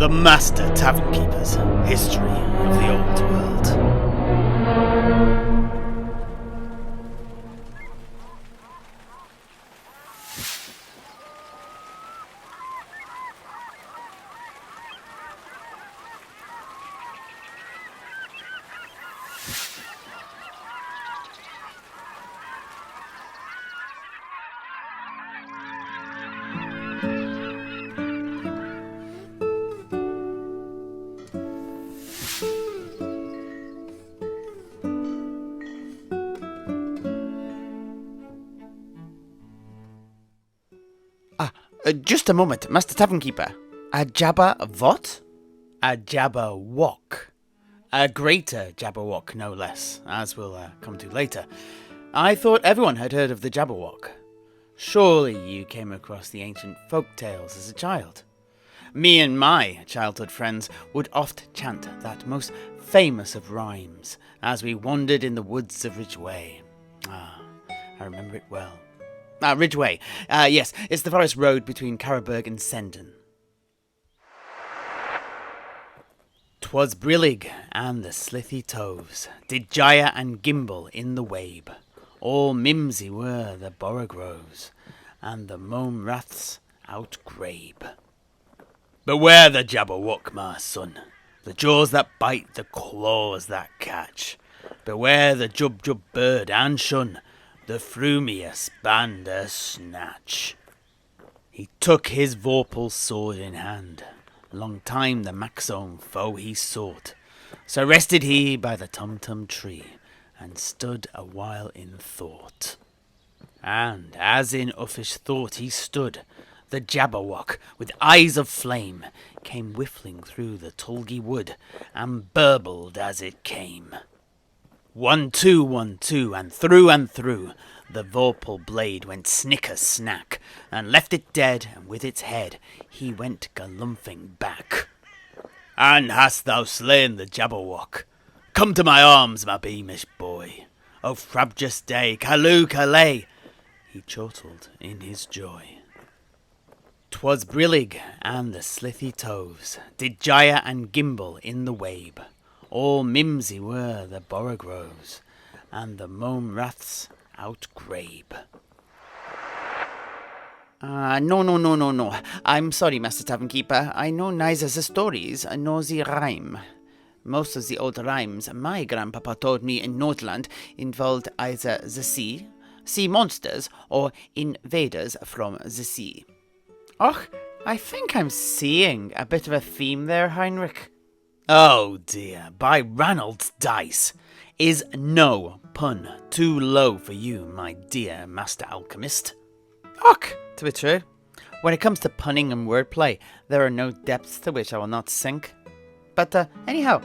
The Master Tavern Keeper's History of the Old World. Just a moment, Master Tavern Keeper. A Jabberwock? A Jabberwock. A greater Jabberwock, no less, as we'll come to later. I thought everyone had heard of the Jabberwock. Surely you came across the ancient folk tales as a child. Me and my childhood friends would oft chant that most famous of rhymes as we wandered in the woods of Ridgeway. I remember it well. Ridgeway. Yes, it's the forest road between Carraburg and Sendon. 'Twas brillig, and the slithy toves did gyre and gimble in the wabe. All mimsy were the borogroves, and the mome raths outgrabe. Beware the Jabberwock, my son, the jaws that bite, the claws that catch. Beware the jub bird, and shun the frumious bandersnatch. He took his vorpal sword in hand, long time the Maxome foe he sought. So rested he by the tumtum tree, and stood a while in thought. And as in uffish thought he stood, the Jabberwock, with eyes of flame, came whiffling through the tulgey wood, and burbled as it came. 1, 2, 1, 2, and through, the vorpal blade went snicker-snack, and left it dead, and with its head he went galumphing back. And hast thou slain the Jabberwock? Come to my arms, my beamish boy. O frabjous day, callooh, callay, he chortled in his joy. 'Twas brillig, and the slithy toves did gyre and gimble in the wabe. All mimsy were the borogroves, and the mome raths outgrabe. No. I'm sorry, Master Tavern Keeper. I know neither the stories nor the rhyme. Most of the old rhymes my grandpapa told me in Nordland involved either the sea monsters, or invaders from the sea. Och, I think I'm seeing a bit of a theme there, Heinrich. Oh dear, by Ranald's dice. Is no pun too low for you, my dear Master Alchemist? Och, to be true, when it comes to punning and wordplay, there are no depths to which I will not sink. But anyhow,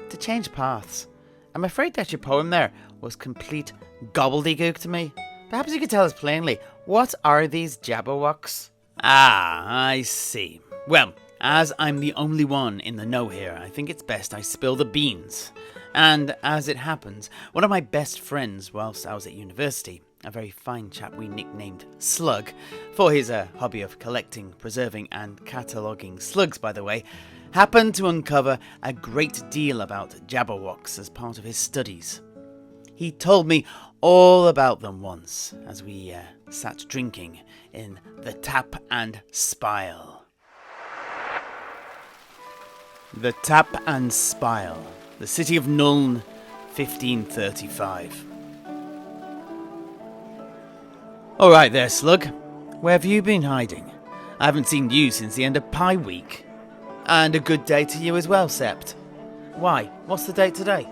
to change paths, I'm afraid that your poem there was complete gobbledygook to me. Perhaps you could tell us plainly, what are these Jabberwocks? I see. Well, as I'm the only one in the know here, I think it's best I spill the beans. And as it happens, one of my best friends whilst I was at university, a very fine chap we nicknamed Slug, for his hobby of collecting, preserving and cataloguing slugs, by the way, happened to uncover a great deal about Jabberwocks as part of his studies. He told me all about them once, as we sat drinking in the Tap and Spile. The Tap and Spile, the city of Nuln, 1535. Alright there, Slug. Where have you been hiding? I haven't seen you since the end of Pie Week. And a good day to you as well, Sept. Why, what's the date today?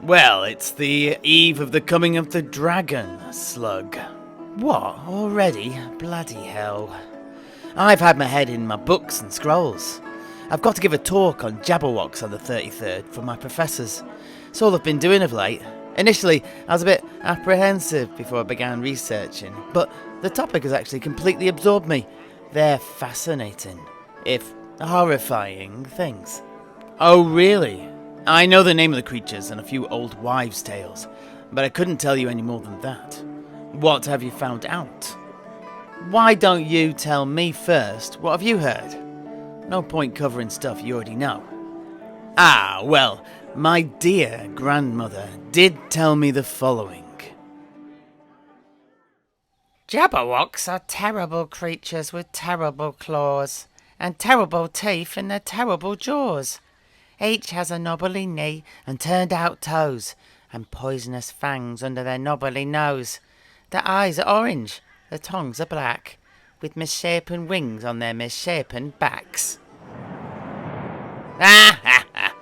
Well, it's the eve of the coming of the dragon, Slug. What, already? Bloody hell. I've had my head in my books and scrolls. I've got to give a talk on Jabberwocks on the 33rd for my professors. It's all I've been doing of late. Initially, I was a bit apprehensive before I began researching, but the topic has actually completely absorbed me. They're fascinating, if horrifying things. Oh, really? I know the name of the creatures and a few old wives' tales, but I couldn't tell you any more than that. What have you found out? Why don't you tell me first? What have you heard? No point covering stuff you already know. Ah, well, my dear grandmother did tell me the following. Jabberwocks are terrible creatures with terrible claws, and terrible teeth in their terrible jaws. Each has a knobbly knee and turned-out toes, and poisonous fangs under their knobbly nose. Their eyes are orange, their tongues are black, with misshapen wings on their misshapen backs. Ah ha ha!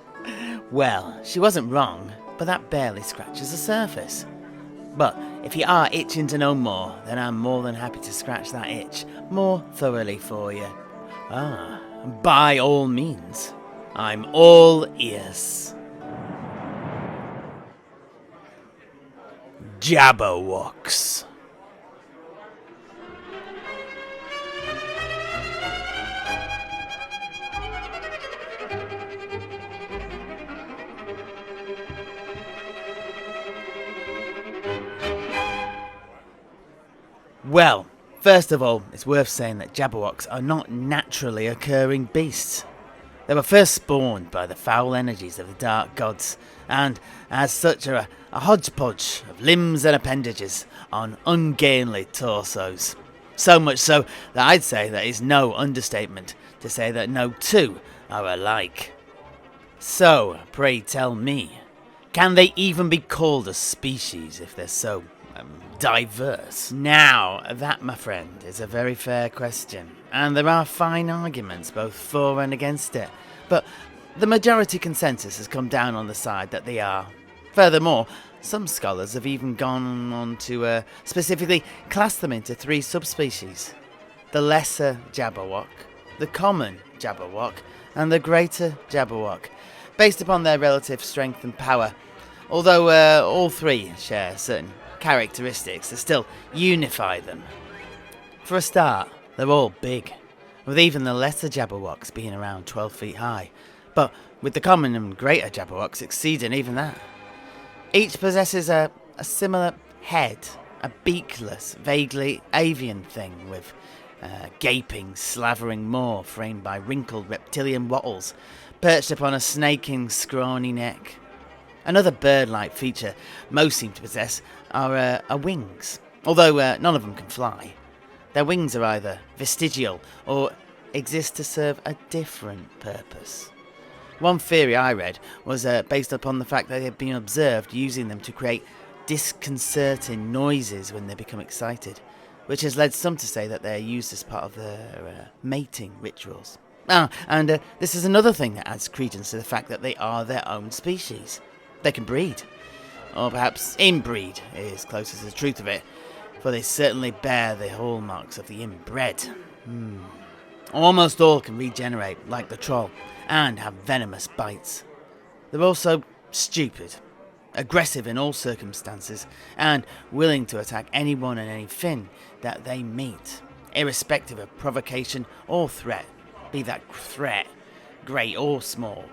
Well, she wasn't wrong, but that barely scratches the surface. But if you are itching to know more, then I'm more than happy to scratch that itch more thoroughly for you. Ah, by all means, I'm all ears. Jabberwocks. Well, first of all, it's worth saying that Jabberwocks are not naturally occurring beasts. They were first spawned by the foul energies of the dark gods, and as such are a hodgepodge of limbs and appendages on ungainly torsos. So much so that I'd say that it's no understatement to say that no two are alike. So, pray tell me, can they even be called a species if they're so diverse? Now, that, my friend, is a very fair question, and there are fine arguments both for and against it, but the majority consensus has come down on the side that they are. Furthermore, some scholars have even gone on to specifically class them into three subspecies: the lesser Jabberwock, the common Jabberwock, and the greater Jabberwock, based upon their relative strength and power, although all three share certain characteristics that still unify them. For a start, they're all big, with even the lesser Jabberwocks being around 12 feet high, but with the common and greater Jabberwocks exceeding even that. Each possesses a similar head, a beakless, vaguely avian thing with gaping, slavering maw framed by wrinkled reptilian wattles, perched upon a snaking, scrawny neck. Another bird-like feature most seem to possess are wings, although none of them can fly. Their wings are either vestigial or exist to serve a different purpose. One theory I read was based upon the fact that they had been observed using them to create disconcerting noises when they become excited, which has led some to say that they are used as part of their mating rituals. And this is another thing that adds credence to the fact that they are their own species. They can breed, or perhaps inbreed is closer to the truth of it, for they certainly bear the hallmarks of the inbred. Almost all can regenerate, like the troll, and have venomous bites. They're also stupid, aggressive in all circumstances, and willing to attack anyone and anything that they meet, irrespective of provocation or threat, be that threat great or small.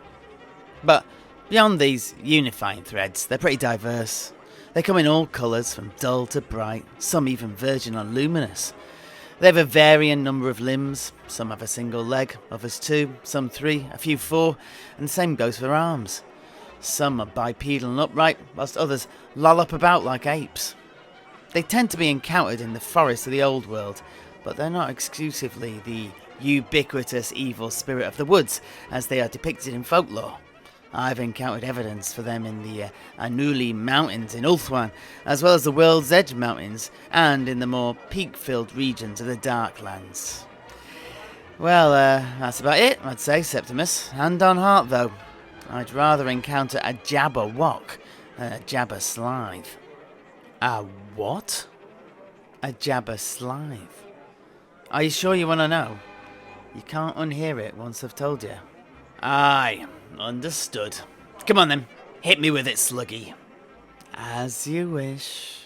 But beyond these unifying threads, they're pretty diverse. They come in all colours, from dull to bright, some even verging on luminous. They have a varying number of limbs. Some have a single leg, others two, some three, a few four, and the same goes for arms. Some are bipedal and upright, whilst others loll up about like apes. They tend to be encountered in the forests of the old world, but they're not exclusively the ubiquitous evil spirit of the woods, as they are depicted in folklore. I've encountered evidence for them in the Anuli Mountains in Ulthuan, as well as the World's Edge Mountains, and in the more peak-filled regions of the Darklands. Well, that's about it, I'd say, Septimus. Hand on heart, though. I'd rather encounter a Jabberwock than a Jabberslythe. A what? A Jabberslythe. Are you sure you want to know? You can't unhear it once I've told you. Aye, understood. Come on then, hit me with it, Sluggy. As you wish.